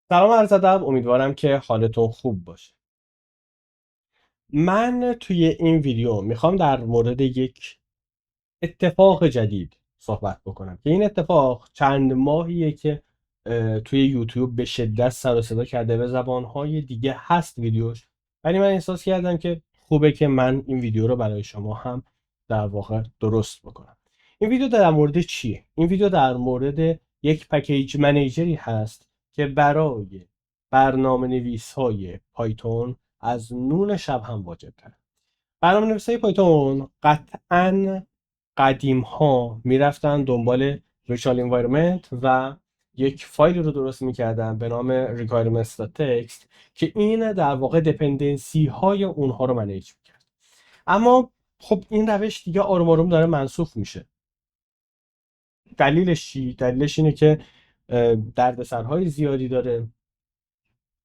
سلام عرض ادب، امیدوارم که حالتون خوب باشه. من توی این ویدیو میخوام در مورد یک اتفاق جدید صحبت بکنم که این اتفاق چند ماهیه که توی یوتیوب به شدت سر و صدا کرده، به زبانهای دیگه هست ویدیوش، ولی من احساس کردم که خوبه که من این ویدیو رو برای شما هم در واقع درست بکنم. این ویدیو در مورد چیه؟ این ویدیو در مورد یک پکیج منیجری هست که برای برنامه نویس های پایتون از نون شب هم واجب تره. برنامه نویس های پایتون قطعاً قدیم ها میرفتن دنبال virtual environment و یک فایل رو درست میکردن به نام requirements.txt که این در واقع دپندنسی های اونها رو منیج میکرد. اما خب این روش دیگه آروم آروم داره منسوخ میشه. دلیلش چی؟ دلیلش اینه که دردسرهای زیادی داره.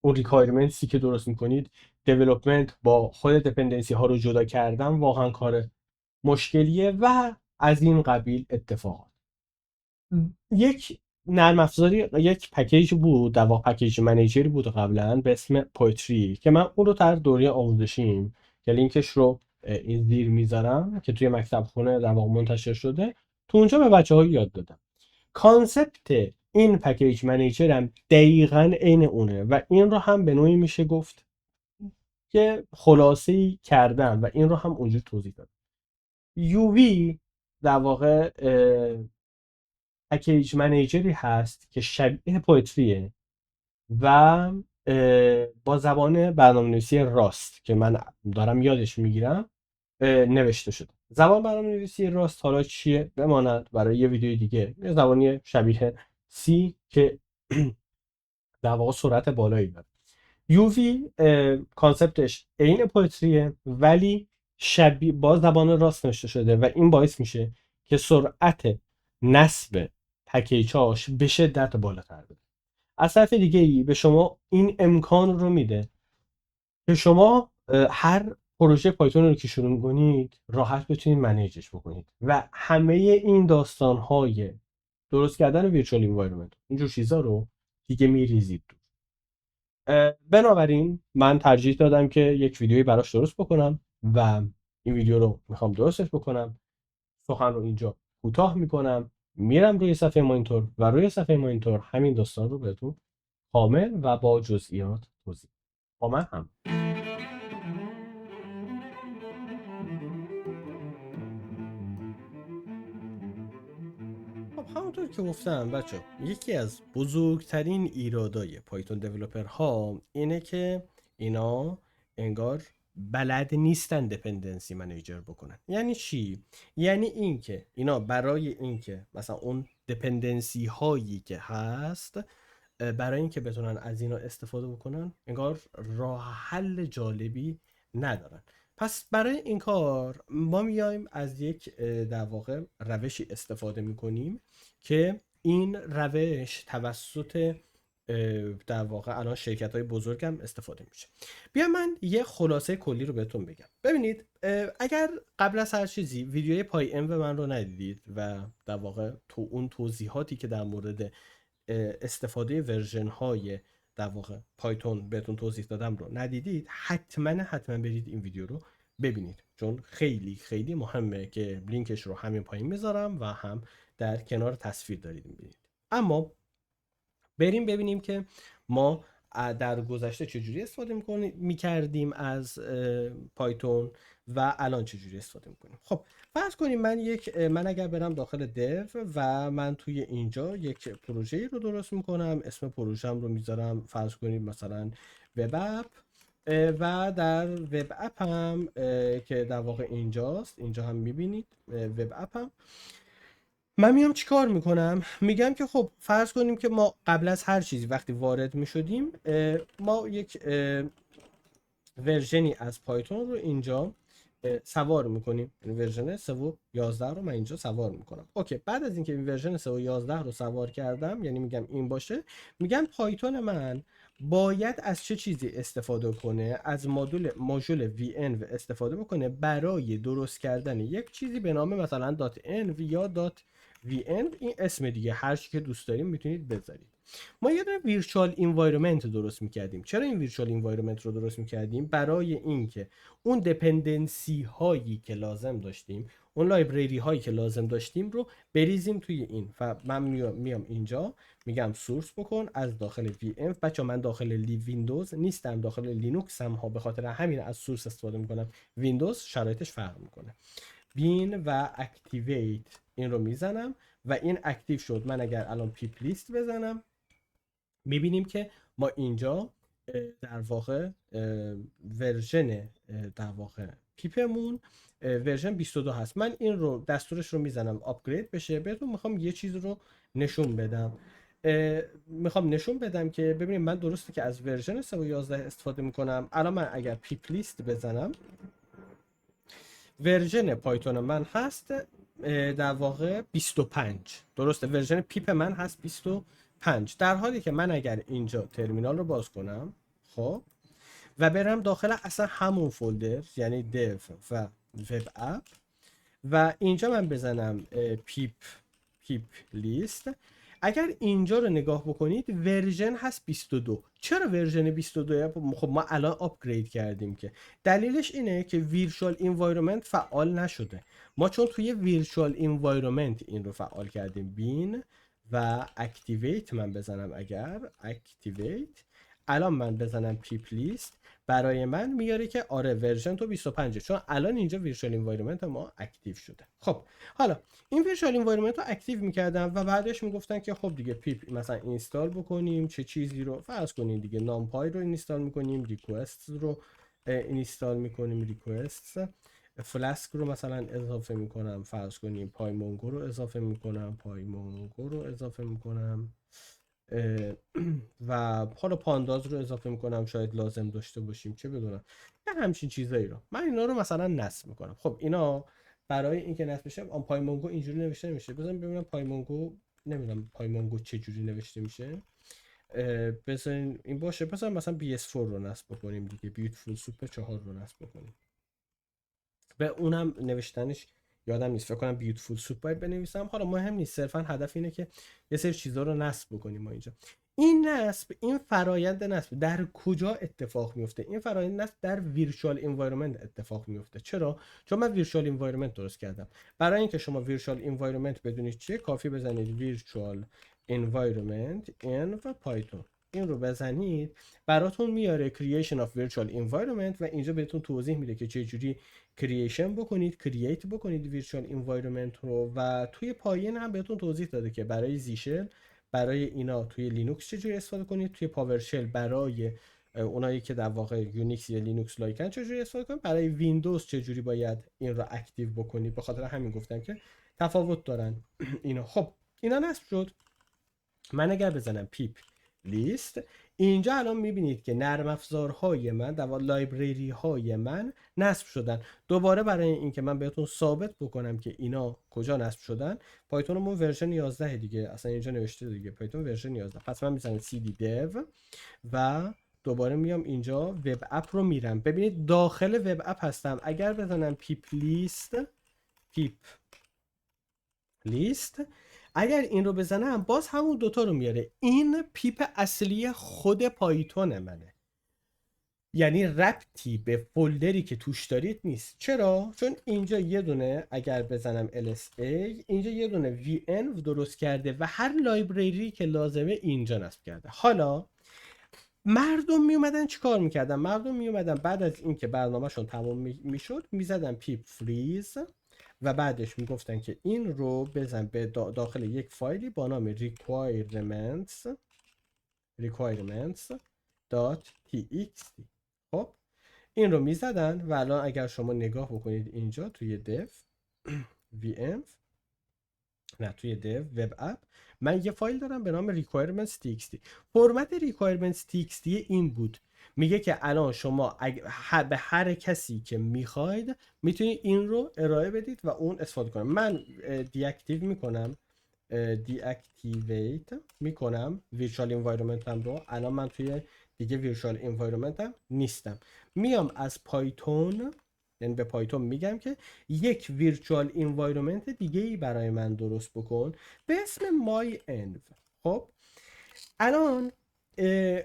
اون ریکوایرمنتسی که درست میکنید، دیولپمنت با خود دپندنسی ها رو جدا کردن واقعا کار مشکلیه و از این قبیل اتفاقات. یک نرم افزاری، یک پکیج بود، در واقع پکیج منیجری بود قبلا به اسم پویتری که من اون رو در دوره آموزشیم که لینکش رو این زیر میذارم که توی مکتب خونه در واقع منتشر شده، تو اونجا به بچه‌ها یاد دادم. کانسپت این پکیج منیجر هم دقیقاً عین اونه و این رو هم به نوعی میشه گفت که خلاصه‌ای کردم و این رو هم اونجا توضیح دادم. یووی در واقع پکیج منیجری هست که شبیه پویتریه و با زبان برنامه‌نویسی راست که من دارم یادش میگیرم نوشته شده. زبان برنامه‌نویسی راست حالا چیه بماند برای یه ویدیو دیگه. یه زبانی شبیه سی که در واقع سرعت بالایی داره. یووی کانسپتش عین پویتریه ولی شبیه با زبان راست نوشته شده و این باعث میشه که سرعت نصب پکیجاش به شدت بالاتر بده. از طرف دیگه ای به شما این امکان رو میده که شما هر پروژه پایتون رو که شروع می‌کنید راحت بتونید منیجش بکنید و همه این داستان‌های درست کردن ویرچوال انوایرمنت اینجور چیزا رو دیگه میریزید. بنابراین من ترجیح دادم که یک ویدیویی براش درست بکنم و این ویدیو رو میخوام درستش بکنم. سخن رو اینجا کوتاه میکنم، میرم روی صفحه مانیتور و روی صفحه مانیتور همین داستان رو بهتون کامل و با جزئیات توضیح با من هم. خب همونطور که گفتم بچه، یکی از بزرگترین ایرادای پایتون دیولپر ها اینه که اینا انگار بلد نیستن دپندنسی منیجر بکنن. یعنی چی؟ یعنی اینکه اینا برای اینکه مثلا اون دپندنسی هایی که هست برای اینکه بتونن از اینا استفاده بکنن انگار راه حل جالبی ندارن. پس برای این کار ما میایم از یک در واقع روشی استفاده میکنیم که این روش توسط در واقع الان شرکت های بزرگ هم استفاده میشه. بیا من یه خلاصه کلی رو بهتون بگم. ببینید، اگر قبل از هر چیزی ویدیوی پای ام و من رو ندیدید و در واقع تو اون توضیحاتی که در مورد استفاده ورژن های در واقع پایتون بهتون توضیح دادم رو ندیدید، حتما برید این ویدیو رو ببینید، چون خیلی خیلی مهمه که لینکش رو همین پایین میذارم و هم در کنار تصویر دارید میبینید. اما بریم ببینیم که ما در گذشته چجوری استفاده میکردیم از پایتون و الان چجوری استفاده میکنیم. خب فرض کنیم من اگر برم داخل دیو و من توی اینجا یک پروژه رو درست میکنم، اسم پروژم رو میذارم فرض کنیم مثلا وب اپ و در وب اپ هم که در واقع اینجاست، اینجا هم میبینید وب اپ هم من میام چیکار میکنم؟ میگم که خب فرض کنیم که ما قبل از هر چیزی وقتی وارد میشدیم ما یک ورژنی از پایتون رو اینجا سوار میکنیم، یعنی ورژن 3 و 11 رو من اینجا سوار میکنم. اوکی، بعد از اینکه این ورژن 3 و 11 رو سوار کردم، یعنی میگم این باشه، میگم پایتون من باید از چه چیزی استفاده کنه؟ از ماژول VN استفاده بکنه برای درست کردن یک چیزی به نام مثلا .env یا .vn. این اسم دیگه هر چی که دوست داریم میتونید بذارید. ما یه دونه ویرچوال انوایرمنت درست میکردیم. چرا این ویرچوال انوایرمنت رو درست میکردیم؟ برای اینکه اون دپندنسی هایی که لازم داشتیم، اون لایبرری هایی که لازم داشتیم رو بریزیم توی این. و من میام اینجا میگم سورس بکن از داخل وی ام. بچا من داخل ویندوز نیستم، داخل لینوکس هم ها، به خاطر همین از سورس استفاده میکنم. ویندوز شرایطش فرق میکنه. بین و اکتیویت این رو میزنم و این اکتیو شد. من اگر الان پیپ لیست بزنم میبینیم که ما اینجا در واقع ورژن در واقع پیپمون ورژن 22 هست. من این رو دستورش رو میزنم آپگرید بشه. بهتون میخوام یه چیز رو نشون بدم. میخوام نشون بدم که ببینید من درسته که از ورژن 3.11 استفاده میکنم. الان من اگر پیپ لیست بزنم ورژن پایتون من هست در واقع 25. درسته ورژن پیپ من هست 25. در حالی که من اگر اینجا ترمینال رو باز کنم خب و برم داخل اصلا همون فولدر یعنی دیو و وب اپ و اینجا من بزنم پیپ لیست، اگر اینجا رو نگاه بکنید ورژن هست 22. چرا ورژن 22؟ خب ما الان آپگرید کردیم که دلیلش اینه که ویرچوال انوایرمنت فعال نشده. ما چون توی ویرچوال انوایرمنت این رو فعال کردیم. بین و اکتیویت من بزنم، اگر اکتیویت الان من بزنم پیپ لیست برای من میاره که آره ورژن تو 25 چون الان اینجا ویرچوال انوایرمنت ما اکتیو شده. خب حالا این ویرچوال انوایرمنت رو اکتیو میکردم و بعدش میگفتن که خب دیگه پیپ مثلا اینستال بکنیم چه چیزی رو، فرض کنیم دیگه نامپای رو اینستال میکنیم، ریکوست رو اینستال میکنیم، ریکوست فلاسک رو مثلا اضافه میکنم، فرض کنیم پایمونگو رو اضافه میکنم، پایمونگو رو اضافه میکنم و حالا پانداز رو اضافه میکنم، شاید لازم داشته باشیم چه بدونم یه همچین چیزایی رو. من اینا رو مثلا نصب میکنم. خب اینا برای اینکه نصب بشه آن پایمونگو اینجوری نوشته نمیشه. بذارم ببینم پایمونگو، نمیدونم پایمونگو چه جوری نوشته میشه. بذارین این باشه. بذارم مثلا BS4 رو نصب بکنیم دیگه، بیوتیفول سوپ 4 رو نصب بکنیم. به اونم نوشتنش یادم نیست، فکر کنم بیوتیفول سوپ باید بنویسم. حالا مهم نیست، صرفا هدف اینه که یه سری چیزا رو نصب بکنیم. ما اینجا این نصب، این فرایند نصب در کجا اتفاق میفته؟ این فرایند نصب در ویرچوال انوایرمنت اتفاق میفته. چرا؟ چون من ویرچوال انوایرمنت درست کردم. برای اینکه شما ویرچوال انوایرمنت بدونید چیه، کافی بزنید ویرچوال انوایرمنت ان و پایتون. این رو بزنید براتون میاره creation of virtual environment و اینجا بهتون توضیح میده که چه جوری کرییشن بکنید، کرییت بکنید ویرچوال انوایرمنت رو. و توی پایین هم بهتون توضیح داده که برای زیشل، برای اینا توی لینوکس چجوری استفاده کنید، توی پاورشل برای اونایی که در واقع یونیکس یا لینوکس لایکن چجوری استفاده کنید، برای ویندوز چجوری باید این رو اکتیو بکنید. به خاطر همین گفتم که تفاوت دارن اینا. خب اینا نصب شد. من اگر بزنم پیپ لیست اینجا الان میبینید که نرم افزارهای من در لایبرری های من نصب شدن. دوباره برای اینکه من بهتون ثابت بکنم که اینا کجا نصب شدن، پایتونمون ورژن 11 دیگه، اصلا اینجا نوشته دیگه پایتون ورژن 11. پس من میزنم cd dev و دوباره میام اینجا وب اپ رو میرم. ببینید داخل وب اپ هستم. اگر بزنم پیپ لیست اگر این رو بزنم باز همون دوتا رو میاره. این پیپ اصلی خود پایتون منه، یعنی ربطی به فولدری که توش دارید نیست. چرا؟ چون اینجا یه دونه اگر بزنم lsa اینجا یه دونه vn درست کرده و هر لایبرری که لازمه اینجا نصب کرده. حالا مردم میومدن چیکار میکردن؟ مردم میومدن بعد از اینکه برنامهشون تمام میشد میزدن پیپ فریز و بعدش میگفتن که این رو بزن به داخل یک فایلی با نام requirements.txt. خب این رو میزدن و الان اگر شما نگاه بکنید اینجا توی dev vm نه توی dev web app من یه فایل دارم به نام requirements.txt. فرمت requirements.txt این بود. میگه که الان شما به هر کسی که میخواید میتونید این رو ارائه بدید و اون استفاده کنه. من دیاکتیو میکنم، دیاکتیویت میکنم ویرچوال انوایرمنت هم رو. الان من توی دیگه ویرچوال انوایرمنت هم نیستم. میام از پایتون، یعنی به پایتون میگم که یک ویرچوال انوایرمنت دیگه ای برای من درست بکن به اسم my env. خب الان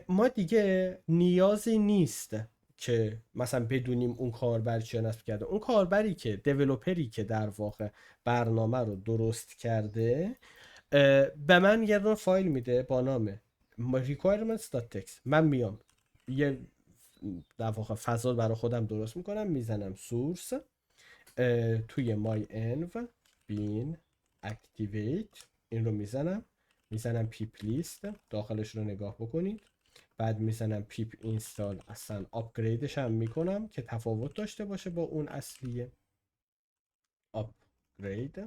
ما دیگه نیازی نیست که مثلا بدونیم اون کاربر چی نصب کرده. اون کاربری که دیولپری که در واقع برنامه رو درست کرده به من یه دونه فایل میده با نام requirements.txt. من میام یه در واقع فضا برای خودم درست میکنم، میزنم سورس، توی my env bin activate این رو میزنم پیپ لیست، داخلش رو نگاه بکنید. بعد میزنم پیپ اینستال، اصلا آپگریدش هم میکنم که تفاوت داشته باشه با اون اصلیه. آپگرید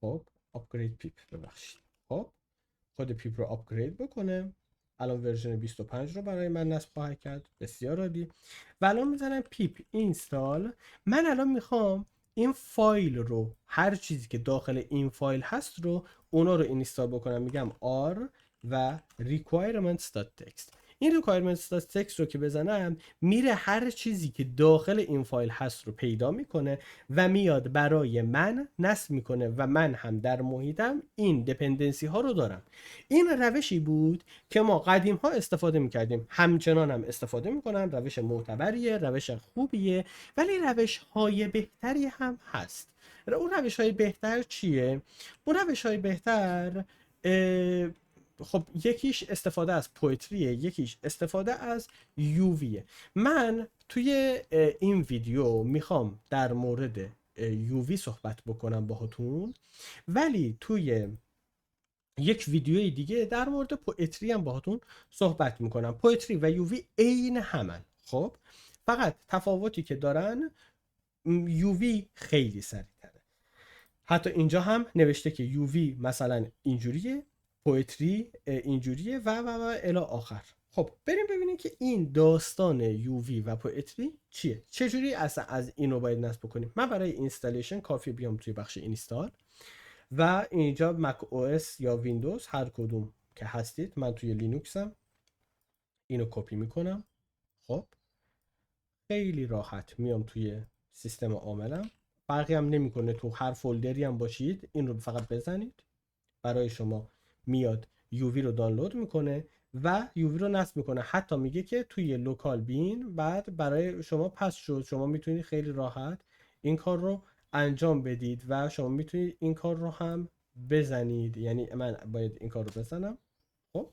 خب آپگرید پیپ ببخشید. خب خود پیپ رو آپگرید بکنه. الان ورژن 25 رو برای من نصب خواهد کرد. بسیار عالی. و الان میزنم پیپ اینستال. من الان میخوام این فایل رو، هر چیزی که داخل این فایل هست رو، اونا رو اینستال بکنم. میگم r و requirements.txt. این requirements.txt رو که بزنم میره هر چیزی که داخل این فایل هست رو پیدا میکنه و میاد برای من نصب میکنه و من هم در محیطم این دپندنسی ها رو دارم. این روشی بود که ما قدیم ها استفاده میکردیم، همچنان هم استفاده میکنم. روش معتبریه، روش خوبیه، ولی روش های بهتری هم هست. اون روش های بهتر چیه؟ اون روش های بهتر خب یکیش استفاده از پویتریه، یکیش استفاده از یوویه. من توی این ویدیو میخوام در مورد یووی صحبت بکنم باهاتون، ولی توی یک ویدیوی دیگه در مورد پویتری هم باهاتون صحبت میکنم. پویتری و یووی عین همن. خب فقط تفاوتی که دارن، یووی خیلی سریع‌تره. حتی اینجا هم نوشته که یووی مثلا اینجوریه، پویتری اینجوریه و الی آخر. خب بریم ببینیم که این داستان یووی و پویتری چیه، چجوری اصلا از اینو باید نصب کنیم. من برای اینستالیشن کافی بیام توی بخش اینستال و اینجا مک او اس یا ویندوز هر کدوم که هستید، من توی لینوکسم، اینو کپی میکنم. خب خیلی راحت میام توی سیستم عاملم، فرقی هم نمیکنه تو هر فولدری هم باشید، این رو فقط بزنید برای شما میاد یووی رو دانلود میکنه و یووی رو نصب میکنه. حتی میگه که توی لوکال بین بعد برای شما پس شد، شما میتونید خیلی راحت این کار رو انجام بدید و شما میتونید این کار رو هم بزنید. یعنی من باید این کار رو بزنم. خب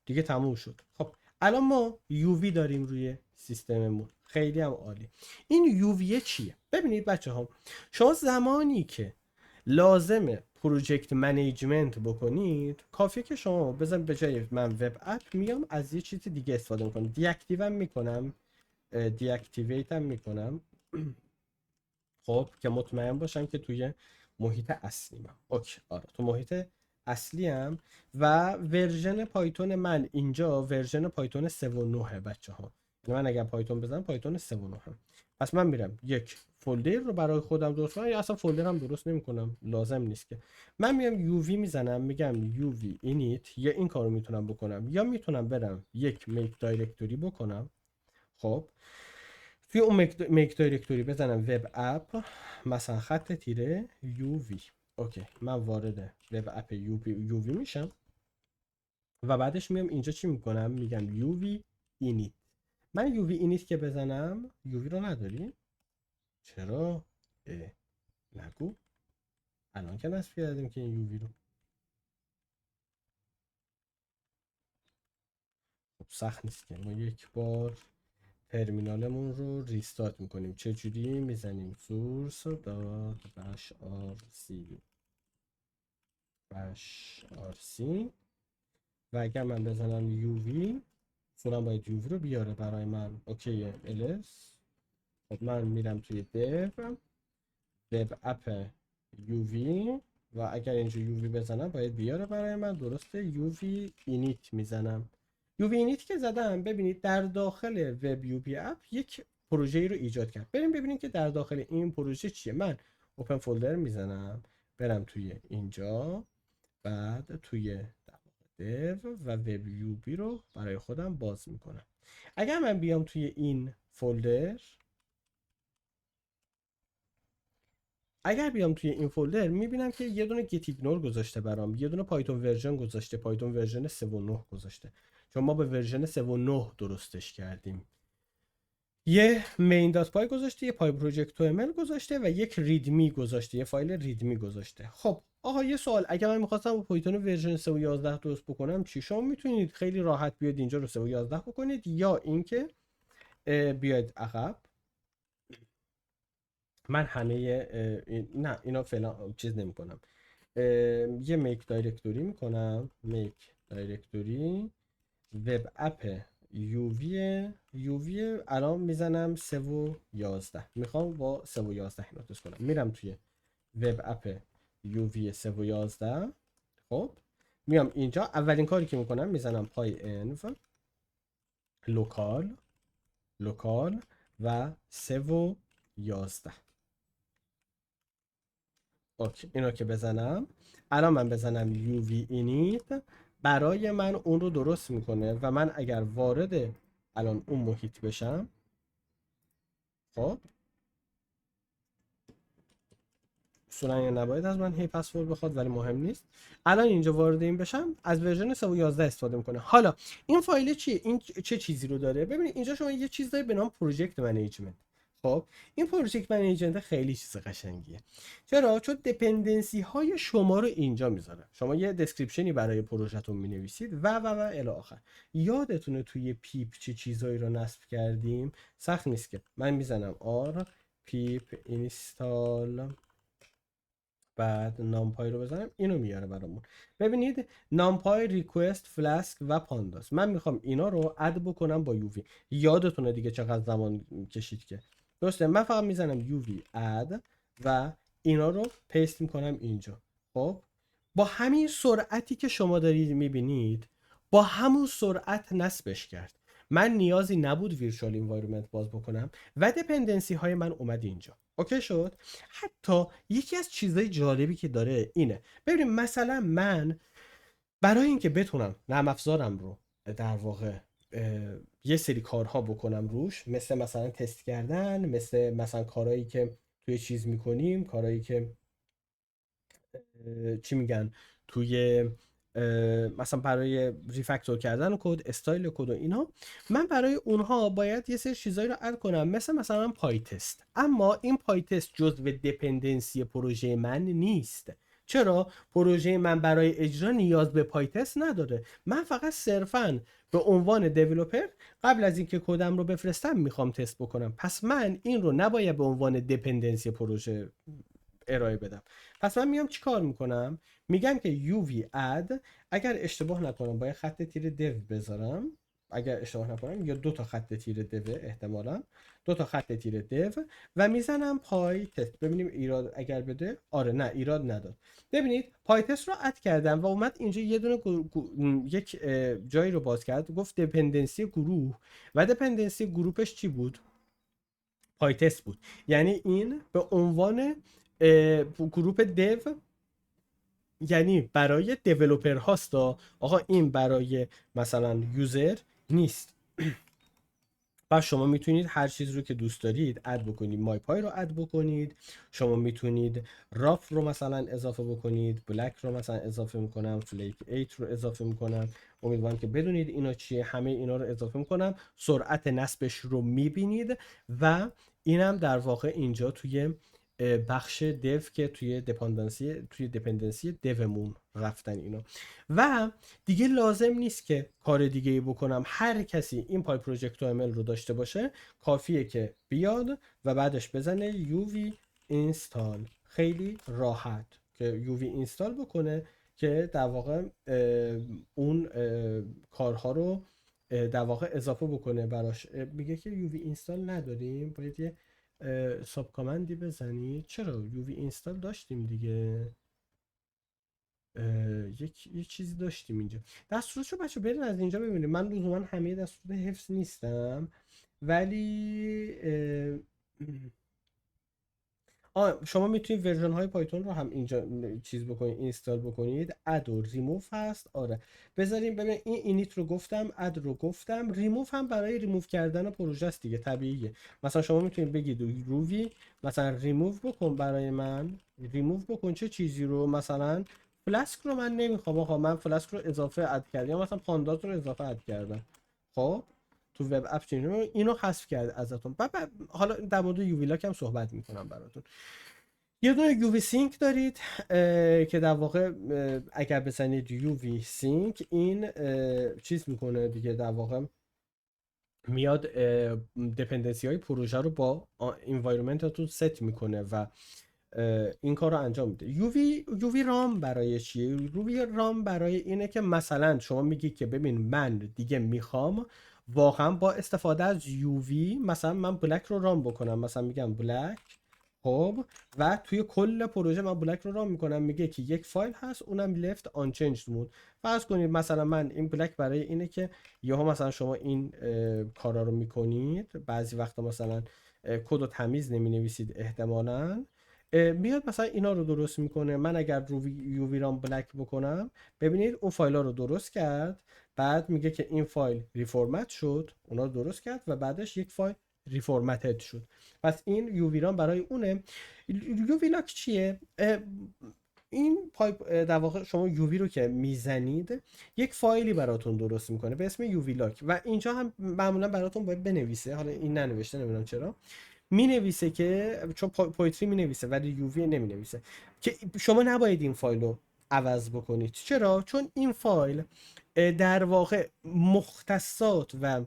دیگه تموم شد. خب الان ما یووی داریم روی سیستممون، خیلی هم عالی. این یووی چیه؟ ببینید بچه ها، شما زمانی که لازمه پروژکت منیجمنت بکنید، کافیه که شما بزن به جای من وب اپ میام از یه چیز دیگه استفاده میکنم، دیاکتیوم میکنم، دیاکتیویتم میکنم. خب که مطمئن باشم که توی محیط اصلیم. اوکی آره تو محیط اصلی هم. و ورژن پایتون من اینجا ورژن پایتون 3.9 بچه ها. یعنی من اگر پایتون بزنم پایتون 3.9 هم. پس من میرم یک فولدر رو برای خودم درست کنم، یا اصلا فولدر هم درست نمی کنم، لازم نیست که. من میام یووی میزنم، میگم یووی اینیت، یا این کارو میتونم بکنم، یا میتونم برم یک میک دایرکتوری بکنم. خب توی اون میک دایرکتوری بزنم وب اپ مثلا خط تیره یووی. اوکی من وارد وب اپ یووی میشم و بعدش میام اینجا چی میکنم، میگم یووی اینیت. من یووی اینیت که بزنم، یووی رو نداری؟ چرا؟ نگو، الان که نصب کردیم که این یووی رو. خب سخت نیست که ما یک بار ترمینالمون رو ریستارت میکنیم. چجوری؟ میزنیم source dot bash rc و اگر من بزنم یووی، اصولا باید یووی رو بیاره برای من. اوکیه ls. خب من میرم توی dev وب اپ یووی و اگر اینجا یووی بزنم باید بیاره برای من. درسته یووی اینیت میزنم. یووی اینیت که زدم، ببینید در داخل وب یووی اپ یک پروژه رو ایجاد کرد. بریم ببینیم که در داخل این پروژه چیه. من اوپن فولدر میزنم، برم توی اینجا، بعد توی dev و وب یووی رو برای خودم باز میکنم. اگر من بیام توی این فولدر، اگر بیام توی این فولدر میبینم که یه دونه گیت ایگنور گذاشته برام، یه دونه پایتون ورژن گذاشته، پایتون ورژن 3.9 گذاشته، چون ما به ورژن 3.9 درستش کردیم. یه مین دات پای گذاشته، یه پای پروژکت تو ام ال گذاشته و یک ریدمی گذاشته، یه فایل ریدمی گذاشته. خب آقا یه سوال، اگر من می‌خواستم با پایتون ورژن 3.11 درست بکنم چی؟ شما میتونید خیلی راحت بیاد اینجا رو 3.11 بکنید، یا اینکه بیاید عقب. من همه نه اینا فعلا چیز نمی‌کنم. یه میک دایرکتوری میکنم، میک دایرکتوری وب اپ یووی الان میزنم 3.11، میخوام با 3.11 اینا درست کنم. میرم توی وب اپ یووی 3.11. خب میام اینجا، اولین کاری که میکنم میزنم پای انو لوکال و 3.11. اوکی اینو که بزنم، الان من بزنم UV init برای من اون رو درست میکنه و من اگر وارد الان اون محیط بشم، خب اصولا نباید از من هی پسورد بخواد ولی مهم نیست. الان اینجا وارد این بشم از ورژن 3.11 استفاده میکنه. حالا این فایل چیه؟ این چه چیزی رو داره؟ ببینید اینجا شما یه چیز دارید به نام پروژکت منیجمنت. خب این پروژکت منیجمنت خیلی چیز قشنگیه. چرا؟ چون دپندنسی های شما رو اینجا میذاره. شما یه دسکریپشنی برای پروژهتون مینویسید و الی آخر. یادتونه توی پیپ چه چیزایی رو نصب کردیم؟ سخت نیست که من میزنم آر پیپ اینستال، بعد نامپای رو بزنم، اینو میاره برامون. ببینید نامپای، ریکوست، فلاسک و پانداس. من میخوام اینا رو اد بکنم با یووی. یادتونه دیگه چقدر زمان کشید که درسته. من فقط میزنم یووی اد و اینا رو پیست میکنم اینجا. خب با همین سرعتی که شما دارید میبینید، با همون سرعت نصبش کرد. من نیازی نبود ویرچوال انوایرمنت باز بکنم و دپندنسی های من اومد اینجا. اوکی شد. حتی یکی از چیزهای جالبی که داره اینه، ببینید مثلا من برای اینکه بتونم نرم افزارم رو در واقع یه سری کارها بکنم روش، مثلا تست کردن، مثلا کارهایی که توی چیز میکنیم، کارهایی که چی میگن توی مثلا برای ریفکتور کردن کد، استایل کد و اینا، من برای اونها باید یه سری چیزایی رو اد کنم، مثلا پای تست. اما این پای تست جزو دپندنسی پروژه من نیست. چرا؟ پروژه من برای اجرا نیاز به پای تست نداره. من فقط صرفاً به عنوان دیولپر قبل از اینکه کدم رو بفرستم میخوام تست بکنم. پس من این رو نباید به عنوان دپندنسی پروژه ارائه بدم. پس من میام چی کار میکنم؟ میگم که UV add، اگر اشتباه نکنم باید خط تیر دیو بذارم، اگر اشتباه نکنم یا 2 تا خط تیر دیو، احتمالا 2 تا خط تیر دیو و میزنم پای تست. ببینیم ایراد اگر بده. آره نه ایراد نداد. ببینید پای تست رو اد کردم و اومد اینجا یه دونه یک جایی رو باز کرد، گفت دپندنسی گروه و دپندنسی گروپش چی بود؟ پای تست بود. یعنی این به عنوان گروپ دیو، یعنی برای دیولپر هاست. آقا این برای مثلا یوزر نیست. پس شما میتونید هر چیز رو که دوست دارید اد بکنید. مای پای رو اد بکنید، شما میتونید راف رو مثلا اضافه بکنید، بلک رو مثلا اضافه میکنم، فلیک 8 رو اضافه میکنم. امیدوارم که بدونید اینا چیه. همه اینا رو اضافه میکنم، سرعت نصبش رو میبینید و اینم در واقع اینجا توی بخش دیو که توی دپندنسی دیومون رفتن اینا. و دیگه لازم نیست که کار دیگه ای بکنم. هر کسی این پای پروژکت ام ال رو داشته باشه کافیه که بیاد و بعدش بزنه UV اینستال، خیلی راحت که UV اینستال بکنه که در واقع اون کارها رو در واقع اضافه بکنه براش. میگه که UV اینستال نداریم، باید یه ساب کامندی بزنید. چرا UV اینستال داشتیم دیگه، یه چیزی داشتیم اینجا. دستورشو بچه برید از اینجا ببینید. من لزوما همه دستور حفظ نیستم ولی شما میتونید ورژن های پایتون رو هم اینجا چیز بکنید، اینستال بکنید. اد و ریموف هست. آره بذاریم ببین، این اینیت رو گفتم، اد رو گفتم، ریموف هم برای ریموف کردن پروژه است دیگه، طبیعیه. مثلا شما میتونید بگید روی مثلا ریموف بکن برای من، ریموف بکن چه چیزی رو، مثلا فلاسک رو من نمیخوام، آقا من فلاسک رو اضافه اد کردم، یا مثلا پانداز رو اضافه اد کردم. خب تو وب اپ اینو حذف کرد ازتون. حالا در مورد یووی لاک هم صحبت میکنم براتون. یه دونه یووی سینک دارید که در واقع اگر بزنید یووی سینک این چیز میکنه دیگه، در واقع میاد دپندنسی های پروژه رو با انوایرمنتتون ست میکنه و این کار رو انجام میده. یووی رام برای چیه؟ یووی رام برای اینه که مثلا شما میگی که ببین من دیگه میخوام واقعا با استفاده از یووی مثلا من بلک رو رام بکنم، مثلا میگم بلک، خب و توی کل پروژه من بلک رو رام میکنم، میگه که یک فایل هست اونم left unchanged مود. فرض کنید مثلا من این بلک برای اینه که یهو مثلا شما این کارا رو میکنید، بعضی وقتا مثلا کد رو تمیز نمی نویسید احتمالاً، میاد مثلا اینا رو درست میکنه. من اگر رو یووی رام بلک بکنم، ببینید اون فایل ها رو درست کرد، بعد میگه که این فایل ریفرمت شد، اونا رو درست کرد و بعدش یک فایل ریفرمتد شد. پس این یووی رام برای اونه. یووی لاک چیه؟ این پایپ در واقع شما یووی رو که میزنید یک فایلی براتون درست میکنه به اسم یووی لاک و اینجا هم معمولا براتون باید بنویسه، حالا این ننوشته نمیدونم چرا، می نویسه که چون پویتری می نویسه ولی یووی نمی نویسه که شما نباید این فایل رو عوض بکنید. چرا؟ چون این فایل در واقع مختصات و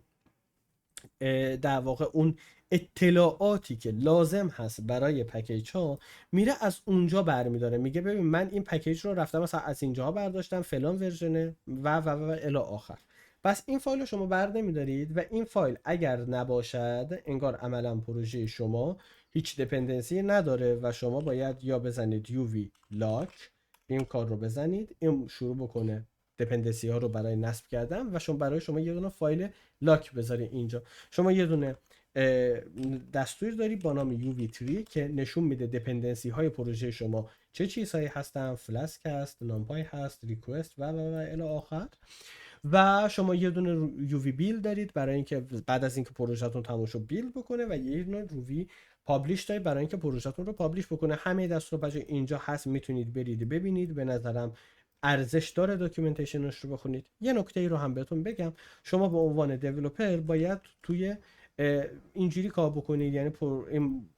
در واقع اون اطلاعاتی که لازم هست برای پکیج ها میره از اونجا برمیداره. میگه ببین من این پکیج رو رفتم مثلا از اینجا برداشتم فلان ورژنه و الی آخر. پس این فایل رو شما بر نمیدارید و این فایل اگر نباشد انگار عملا پروژه شما هیچ دپندنسی نداره و شما باید یا بزنید یووی لاک، این کار رو بزنید، این شروع بکنه دپندنسی ها رو برای نصب کردن و شما برای شما یه دونه فایل لاک بذاری اینجا. شما یه دونه دستور داری با نام UV3 که نشون میده دپندنسی های پروژه شما چه چیزهایی هستن، فلاسک هست، نامپای هست، ریکوست و الی آخر. و شما یه دونه یووی بیل دارید برای اینکه بعد از اینکه پروژهتون تموم شد بیل بکنه و یه دونه یووی پابلیش دارید برای اینکه پروژهتون رو پابلیش بکنه. همه دستورالعمل اینجا هست، میتونید برید ببینید. به نظرم ارزش داره داکیومنتیشنش رو بخونید. یه نکته ای رو هم بهتون بگم، شما به عنوان دیولپر باید توی اینجوری کار بکنید، یعنی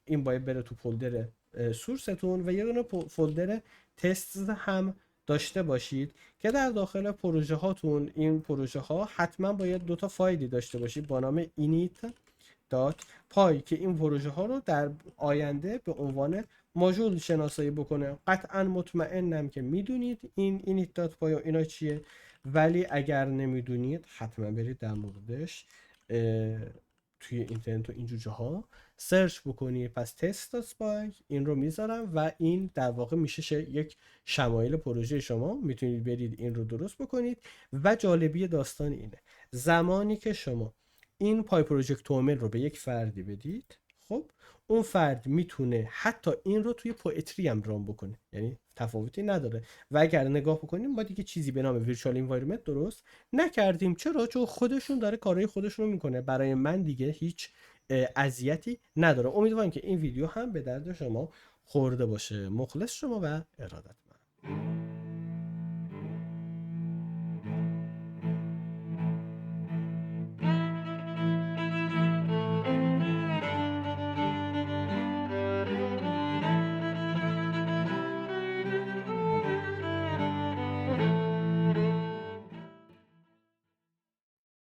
این باید بره تو فولدر سورستون و یه دونه فولدر تست هم داشته باشید که در داخل پروژه هاتون این پروژه ها حتما باید دوتا فایلی داشته باشید با نام init.py که این پروژه ها رو در آینده به عنوان ماژول شناسایی بکنه. قطعا مطمئنم که میدونید این init.py و اینا چیه، ولی اگر نمیدونید حتما برید در موردش توی اینترنت و اینجور جاها سرچ بکنید. پس test.py این رو میذارم و این در واقع میشه یک شمایل پروژه شما، میتونید برید این رو درست بکنید. و جالبی داستان اینه زمانی که شما این پای پروژکت تومل رو به یک فردی بدید، خب اون فرد میتونه حتی این رو توی پوئتری هم ران بکنه، یعنی تفاوتی نداره. و اگر نگاه بکنیم ما دیگه چیزی به نام ویرچوال انوایرمنت درست نکردیم. چرا؟ چون خودشون داره کارهای خودشون رو میکنه، برای من دیگه هیچ اذیتی نداره. امیدوارم که این ویدیو هم به درد شما خورده باشه. مخلص شما و ارادتمند.